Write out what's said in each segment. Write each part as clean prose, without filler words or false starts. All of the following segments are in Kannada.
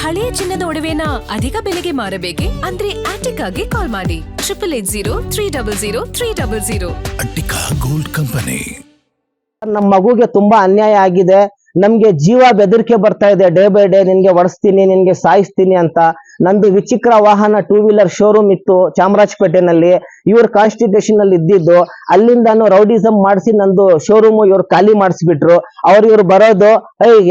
ಹಳೆಯ ಚಿನ್ನದ ಒಡವೆನ ಅಧಿಕ ಬೆಲೆಗೆ ಮಾರಬೇಕೆ ಅಂದ್ರೆ ಆಟಿಕಾಗೆ ಕಾಲ್ ಮಾಡಿ 880300 ಅಟ್ಟಿಕಾ ಗೋಲ್ಡ್ ಕಂಪನಿ. ನಮ್ಮ ಮಗುಗೆ ತುಂಬಾ ಅನ್ಯಾಯ ಆಗಿದೆ. ನಮ್ಗೆ ಜೀವ ಬೆದರಿಕೆ ಬರ್ತಾ ಇದೆ. ಡೇ ಬೈ ಡೇ ನಿನ್ಗೆ ಒಡಿಸ್ತೀನಿ, ನಿನ್ಗೆ ಸಾಯಿಸ್ತೀನಿ ಅಂತ. ನಂದು ವಿಚಿತ್ರ ವಾಹನ 2 ವೀಲರ್ ಶೋರೂಮ್ ಇತ್ತು ಚಾಮರಾಜಪೇಟೆನಲ್ಲಿ. ಇವ್ರ ಕಾನ್ಸ್ಟಿಟ್ಯೂಷನ್ ಅಲ್ಲಿ ಇದ್ದಿದ್ದು. ಅಲ್ಲಿಂದಾನು ರೌಡಿಸಮ್ ಮಾಡಿಸಿ ನಂದು ಶೋರೂಮ್ ಇವ್ರು ಖಾಲಿ ಮಾಡಿಸ್ಬಿಟ್ರು. ಇವ್ರು ಬರೋದು,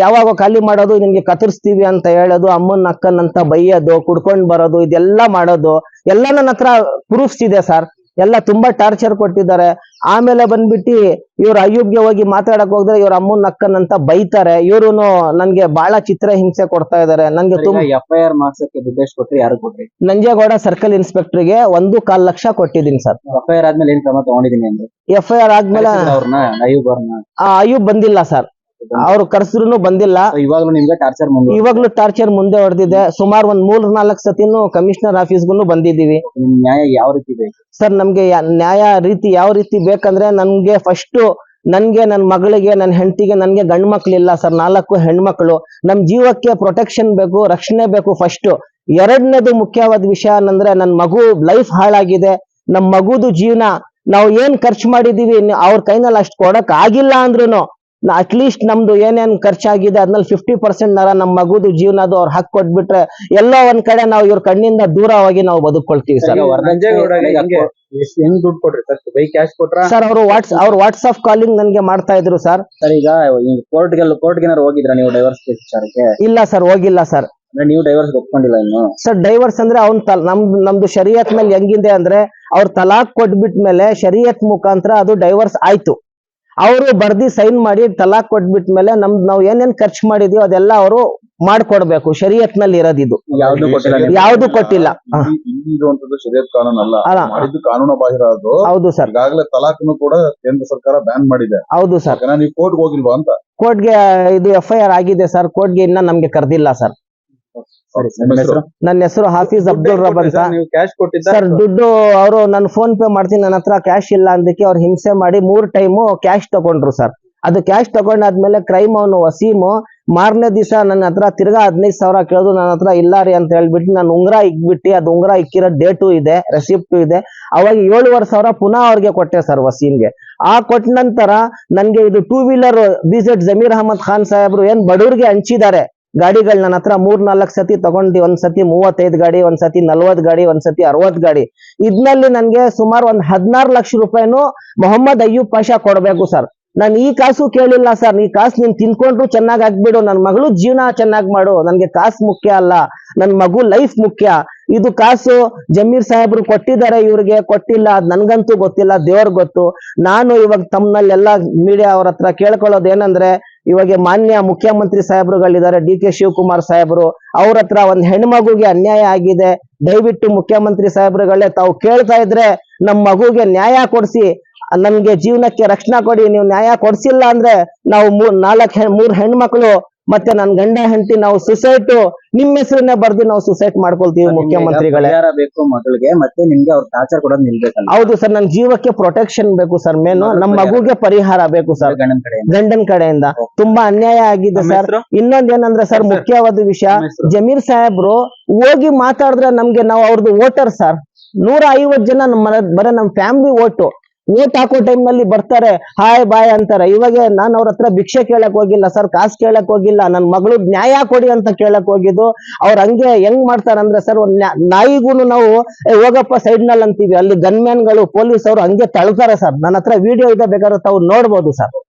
ಯಾವಾಗ ಖಾಲಿ ಮಾಡೋದು, ನಿನ್ಗೆ ಕತ್ತರಿಸ್ತೀವಿ ಅಂತ ಹೇಳೋದು, ಅಮ್ಮನ್ ಅಕ್ಕನ್ ಅಂತ ಬೈಯೋದು, ಕುಡ್ಕೊಂಡ್ ಬರೋದು, ಇದೆಲ್ಲ ಮಾಡೋದು ಎಲ್ಲ ನನ್ನ ಹತ್ರ ಪ್ರೂಫ್ಸ್ ಇದೆ ಸರ್. ಎಲ್ಲ ತುಂಬಾ ಟಾರ್ಚರ್ ಕೊಟ್ಟಿದ್ದಾರೆ. ಆಮೇಲೆ ಬಂದ್ಬಿಟ್ಟು ಇವ್ರ ಅಯ್ಯೂಬ್ಗೆ ಹೋಗಿ ಮಾತಾಡಕ್ ಹೋದ್ರೆ ಇವ್ರ ಅಮ್ಮನ್ ಅಕ್ಕನ್ ಅಂತ ಬೈತಾರೆ. ಇವ್ರುನು ನನ್ಗೆ ಬಹಳ ಚಿತ್ರ ಹಿಂಸೆ ಕೊಡ್ತಾ ಇದಾರೆ. ನನ್ಗೆ ತುಂಬಾ FIR ಮಾಡ್ಸಕ್ಕೆ ದುಡ್ಡು ಎಷ್ಟು ಕೊಟ್ರಿ, ಯಾರು ಕೊಟ್ರಿ? ನಂಜೇಗೌಡ ಸರ್ಕಲ್ ಇನ್ಸ್ಪೆಕ್ಟರ್ಗೆ 1.25 ಲಕ್ಷ ಕೊಟ್ಟಿದ್ದೀನಿ ಸರ್. FIR ಆದ್ಮೇಲೆ ಏನ್ ಕ್ರಮ ತಗೊಂಡಿದೀನಿ ಅಂದ್ರೆ? FIR ಆದ್ಮೇಲೆ ಅಯ್ಯೂಬ್ ಬಂದಿಲ್ಲ ಸರ್. ಅವ್ರು ಕರ್ಸಿದ್ರು ಬಂದಿಲ್ಲ. ಇವಾಗ್ಲೂ ನಿಮ್ಗೆ ಟಾರ್ಚರ್ ಮುಂದೆ ಹೊಡೆದಿದೆ. ಸುಮಾರು 3-4 ಸತಿನೂ ಕಮಿಷನರ್ ಆಫೀಸ್ಗೂ ಬಂದಿದ್ದೀವಿ. ನಿಮ್ ನ್ಯಾಯ ಯಾವ ರೀತಿ ಬೇಕು ಸರ್? ನಮ್ಗೆ ನ್ಯಾಯ ರೀತಿ ಯಾವ ರೀತಿ ಬೇಕಂದ್ರೆ, ನನ್ಗೆ ಫಸ್ಟ್ ನನ್ಗೆ, ನನ್ನ ಮಗಳಿಗೆ, ನನ್ನ ಹೆಂಡತಿಗೆ, ನನ್ಗೆ ಗಂಡು ಮಕ್ಳಿಲ್ಲ ಸರ್, 4 ಹೆಣ್ಮಕ್ಳು. ನಮ್ ಜೀವಕ್ಕೆ ಪ್ರೊಟೆಕ್ಷನ್ ಬೇಕು, ರಕ್ಷಣೆ ಬೇಕು ಫಸ್ಟ್. ಎರಡನೇದು ಮುಖ್ಯವಾದ ವಿಷಯ ಏನಂದ್ರೆ, ನನ್ ಮಗು ಲೈಫ್ ಹಾಳಾಗಿದೆ. ನಮ್ ಮಗುದು ಜೀವನ ನಾವು ಏನ್ ಖರ್ಚು ಮಾಡಿದೀವಿ, ಅವ್ರ ಕೈನಲ್ಲಿ ಅಷ್ಟು ಕೊಡಕ್ ಆಗಿಲ್ಲ ಅಂದ್ರೂ ಅಟ್ಲೀಸ್ಟ್ ನಮ್ದು ಏನೇನ್ ಖರ್ಚಾಗಿದೆ ಅದ್ರಲ್ಲಿ 50% ನರ ನಮ್ ಮಗುದು ಜೀವನದು ಅವ್ರು ಹಾಕಿ ಕೊಟ್ಬಿಟ್ರೆ ಎಲ್ಲೋ ಒಂದ್ ಕಡೆ ನಾವು ಇವ್ರ ಕಣ್ಣಿಂದ ದೂರವಾಗಿ ನಾವು ಬದುಕೊಳ್ತೀವಿ ಸರ್. ಹೆಂಗ್ ದುಡ್ಡು ಕೊಟ್ರಿ ಸರ್? ಬೈ ಕ್ಯಾಶ್ ಕೊಟ್ರ ಸರ್? ಅವ್ರು ವಾಟ್ಸ್ಆಪ್ ಕಾಲಿಂಗ್ ನನ್ಗೆ ಮಾಡ್ತಾ ಇದ್ರು ಸರ್. ಸರ್ ಈಗ ಕೋರ್ಟ್ಗೆ ಹೋಗಿದ್ರ ನೀವು ಡೈವರ್ಸ್ ಕೇಸ್ ವಿಚಾರಕ್ಕೆ? ಇಲ್ಲ ಸರ್, ಹೋಗಿಲ್ಲ ಸರ್. ನೀವು ಡೈವರ್ಸ್ ಒಪ್ಕೊಂಡಿಲ್ಲ ಇನ್ನು? ಸರ್ ಡೈವರ್ಸ್ ಅಂದ್ರೆ ನಮ್ದು ಶರೀಯತ್ ಮೇಲೆ ಹೆಂಗಿದೆ ಅಂದ್ರೆ, ಅವ್ರು ತಲಾಕ್ ಕೊಟ್ಬಿಟ್ಮೇಲೆ ಶರೀಯತ್ ಮುಖಾಂತರ ಅದು ಡೈವರ್ಸ್ ಆಯ್ತು. ಅವರು ಬರ್ದಿ ಸೈನ್ ಮಾಡಿ ತಲಾಕ್ ಕೊಟ್ಬಿಟ್ಮೇಲೆ ನಾವು ಏನೇನ್ ಖರ್ಚು ಮಾಡಿದೀವಿ ಅದೆಲ್ಲ ಅವರು ಮಾಡ್ಕೊಡ್ಬೇಕು. ಶರೀಯತ್ ನಲ್ಲಿ ಇರೋದಿದು ಯಾವ್ದು ಕೊಟ್ಟಿಲ್ಲ. ಶರೀಯತ್ ಕಾನೂನು ಅಲ್ಲ, ಮಾಡಿದ್ದು ಕಾನೂನು ಬಾಹಿರ ಅದು. ಹೌದು ಸರ್. ಈಗಾಗಲೇ ತಲಾಕ್ನು ಕೂಡ ಕೇಂದ್ರ ಸರ್ಕಾರ ಬ್ಯಾನ್ ಮಾಡಿದೆ. ಹೌದು ಸರ್. ನೀವು ಕೋರ್ಟ್ಗೆ ಹೋಗಿಲ್ವಾ ಅಂತ? ಕೋರ್ಟ್ಗೆ ಇದು FIR ಆಗಿದೆ ಸರ್. ಕೋರ್ಟ್ಗೆ ಇನ್ನ ನಮ್ಗೆ ಕರೆದಿಲ್ಲ ಸರ್. ನನ್ನ ಹೆಸರು ಹಾಫೀಜ್ ಅಬ್ದುಲ್ ರಬ್ ಅಂತ ಸರ್. ದುಡ್ಡು ಅವರು ನಾನು ಫೋನ್ ಪೇ ಮಾಡ್ತೀನಿ, ನನ್ನ ಹತ್ರ ಕ್ಯಾಶ್ ಇಲ್ಲ ಅಂದಕ್ಕೆ ಅವ್ರು ಹಿಂಸೆ ಮಾಡಿ 3 ಟೈಮು ಕ್ಯಾಶ್ ತಗೊಂಡ್ರು ಸರ್. ಅದು ಕ್ಯಾಶ್ ತಗೊಂಡಾದ್ಮೇಲೆ ಕ್ರೈಮ್ ಅವನು ವಸೀಮು ಮಾರನೇ ದಿವಸ ನನ್ನ ಹತ್ರ ತಿರ್ಗಾ 15,000 ಕೇಳಿದ್ರು. ನನ್ನ ಹತ್ರ ಇಲ್ಲ ರೀ ಅಂತ ಹೇಳ್ಬಿಟ್ಟು ನಾನು ಉಂಗ್ರ ಇಕ್ಬಿಟ್ಟು, ಅದು ಉಂಗ್ರ ಇಕ್ಕಿರೋ ಡೇಟು ಇದೆ, ರೆಸಿಪ್ಟು ಇದೆ. ಅವಾಗ 7,500 ಪುನಃ ಅವ್ರಿಗೆ ಕೊಟ್ಟೆ ಸರ್, ವಸೀಮ್ಗೆ. ಕೊಟ್ಟ ನಂತರ ನನ್ಗೆ ಇದು 2 ವೀಲರ್ BZ ಜಮೀರ್ ಅಹಮದ್ ಖಾನ್ ಸಾಹೇಬ್ರು ಏನ್ ಬಡವ್ರಿಗೆ ಹಂಚಿದ್ದಾರೆ ಗಾಡಿಗಳು. ನನ್ನ ಹತ್ರ 3-4 ಸತಿ ತಗೊಂಡು, ಒಂದ್ಸತಿ 35 ಗಾಡಿ, ಒಂದ್ಸತಿ 40 ಗಾಡಿ, ಒಂದ್ಸತಿ 60 ಗಾಡಿ. ಇದ್ನಲ್ಲಿ ನನ್ಗೆ ಸುಮಾರು 16 ಲಕ್ಷ ರೂಪಾಯಿನು ಮೊಹಮ್ಮದ್ ಅಯ್ಯೂಬ್ ಪಾಷಾ ಕೊಡ್ಬೇಕು ಸರ್. ನಾನು ಈ ಕಾಸು ಕೇಳಿಲ್ಲ ಸರ್. ಈ ಕಾಸು ನೀನ್ ತಿನ್ಕೊಂಡ್ರು ಚೆನ್ನಾಗ್ ಆಗ್ಬಿಡು, ನನ್ ಮಗಳು ಜೀವನ ಚೆನ್ನಾಗ್ ಮಾಡು, ನನ್ಗೆ ಕಾಸು ಮುಖ್ಯ ಅಲ್ಲ, ನನ್ ಮಗು ಲೈಫ್ ಮುಖ್ಯ. ಇದು ಕಾಸು ಜಮೀರ್ ಸಾಹೇಬ್ರು ಕೊಟ್ಟಿದ್ದಾರೆ, ಇವ್ರಿಗೆ ಕೊಟ್ಟಿಲ್ಲ, ಅದ್ ನನ್ಗಂತೂ ಗೊತ್ತಿಲ್ಲ, ದೇವ್ರ ಗೊತ್ತು. ನಾನು ಇವಾಗ ತಮ್ಮನಲ್ಲೆಲ್ಲ ಮೀಡಿಯಾ ಅವ್ರ ಹತ್ರ ಕೇಳ್ಕೊಳ್ಳೋದು ಏನಂದ್ರೆ, ಇವಾಗ ಮಾನ್ಯ ಮುಖ್ಯಮಂತ್ರಿ ಸಾಹೇಬ್ರುಗಳಿದ್ದಾರೆ, DK ಶಿವಕುಮಾರ್ ಸಾಹೇಬ್ರು, ಅವ್ರ ಹತ್ರ ಒಂದ್ ಹೆಣ್ಮಗುಗೆ ಅನ್ಯಾಯ ಆಗಿದೆ, ದಯವಿಟ್ಟು ಮುಖ್ಯಮಂತ್ರಿ ಸಾಹೇಬ್ರುಗಳೇ ತಾವು ಕೇಳ್ತಾ ಇದ್ರೆ ನಮ್ ಮಗುಗೆ ನ್ಯಾಯ ಕೊಡ್ಸಿ, ನಮ್ಗೆ ಜೀವನಕ್ಕೆ ರಕ್ಷಣೆ ಕೊಡಿ. ನೀವು ನ್ಯಾಯ ಕೊಡ್ಸಿಲ್ಲ ಅಂದ್ರೆ ನಾವು 3 ಹೆಣ್ಮಕ್ಳು ಮತ್ತೆ ನನ್ ಗಂಡ ಹೆಂಡತಿ ನಾವು ಸುಸೈಡ್ ನಿಮ್ ಹೆಸರನ್ನೇ ಬರ್ದಿ ನಾವು ಸುಸೈಡ್ ಮಾಡ್ಕೊಳ್ತೀವಿ. ಮುಖ್ಯಮಂತ್ರಿಗಳೇ ಬೇಕು ಮಗಳಿಗೆ, ಮತ್ತೆ ನಿಮ್ಗೆ ಅವ್ರ ಟಾರ್ಚರ್ ಕೊಡೋದು ನಿಲ್ಬೇಕಲ್ಲ? ಹೌದು ಸರ್, ನನ್ ಜೀವಕ್ಕೆ ಪ್ರೊಟೆಕ್ಷನ್ ಬೇಕು ಸರ್. ಮೇನು ನಮ್ ಮಗುಗೆ ಪರಿಹಾರ ಬೇಕು ಸರ್, ಗಂಡನ್ ಕಡೆಯಿಂದ. ತುಂಬಾ ಅನ್ಯಾಯ ಆಗಿದೆ ಸರ್. ಇನ್ನೊಂದೇನಂದ್ರೆ ಸರ್, ಮುಖ್ಯವಾದ ವಿಷಯ, ಜಮೀರ್ ಸಾಹೇಬ್ರು ಹೋಗಿ ಮಾತಾಡಿದ್ರೆ ನಮ್ಗೆ, ನಾವು ಅವ್ರದ್ದು ವೋಟರ್ ಸರ್. 150 ಜನ ಬರೀ ನಮ್ ಫ್ಯಾಮಿಲಿ ವೋಟ್ ಹಾಕೋ ಟೈಮ್ ನಲ್ಲಿ ಬರ್ತಾರೆ, ಹಾಯ್ ಬಾಯ್ ಅಂತಾರೆ. ಇವಾಗ ನಾನು ಅವ್ರ ಹತ್ರ ಭಿಕ್ಷೆ ಕೇಳಕ್ ಹೋಗಿಲ್ಲ ಸರ್, ಕಾಸು ಕೇಳಕ್ ಹೋಗಿಲ್ಲ, ನನ್ ಮಗಳು ನ್ಯಾಯ ಕೊಡಿ ಅಂತ ಕೇಳಕ್ ಹೋಗಿದ್ದು. ಅವ್ರ ಹಂಗೆ ಹೆಂಗ್ ಮಾಡ್ತಾರಂದ್ರೆ ಸರ್, ಒಂದ್ ನಾಯಿಗೂನು ನಾವು ಹೋಗಪ್ಪ ಸೈಡ್ ನಲ್ಲಿ ಅಂತೀವಿ, ಅಲ್ಲಿ ಗನ್ಮ್ಯಾನ್ಗಳು ಪೊಲೀಸ್ ಅವರು ಹಂಗೆ ತಳ್ತಾರೆ ಸರ್. ನನ್ನ ಹತ್ರ ವಿಡಿಯೋ ಇದೆ, ಬೇಕಾದ್ರೆ ತಾವು ನೋಡ್ಬೋದು ಸರ್.